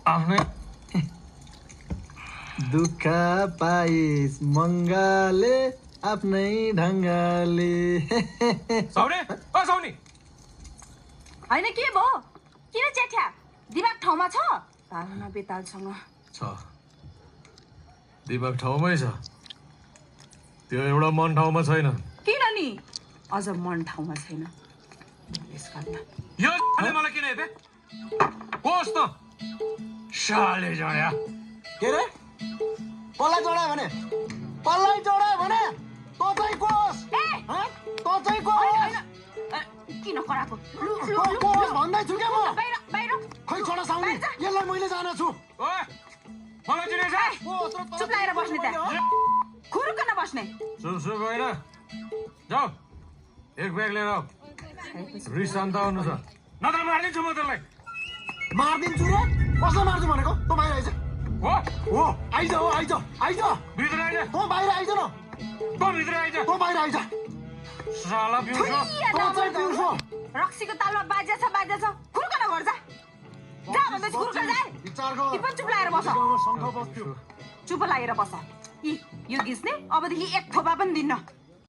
आफ्नै दुःख पाइस मङ्गले आफ्नै ढङ्गले साउनी ओ साउनी हैन के भयो किन च्याठ्या दिमाग ठाउँमा छ तालमा बेतालसँग छ दिमाग ठाउँमै छ त्यो एउटा मन ठाउँमा छैन किन नि अझ मन ठाउँमा छैन यो मलाई किन हेपे कोस् त शाले जड्या के रे कसलाई चढायो भने कसलाई चढायो भने तँ चाहिँ कोस ए तँ चाहिँ कोस किन कराको कोस भन्दै छु क्या म बाहिर बाहिर खै छोडा साउनी यसलाई मैले जान छु ओए मलाई चिनेछ चुप लागेर बस्ने त्यहाँ खुरुक्क नबस्ने चुप होइन जाऊ एक ब्याग लिएर आऊ रिस शान्त आउनु छ नत्र मारिदिन्छु म त्यसलाई मारिदिन्छु रे कसलाई मार्छु भनेको तँ बाहिर आइज हो आइज हो आइज आइज भित्र आइज तँ बाहिर आइज न तँ भित्र आइज तँ बाहिर आइज साला पिउँछ तँ चाहिँ पिउँछौ रक्सीको तालमा बाजेछ खुरुक्क नगर जा जा भन्दैछु खुरुक्क जा विचार गर ती पनि चुप लागेर बस गाउँमा शङ्ख बस्थ्यो चुप लागेर बस यो घिच्ने अबदेखि एक थोपा पनि दिन्न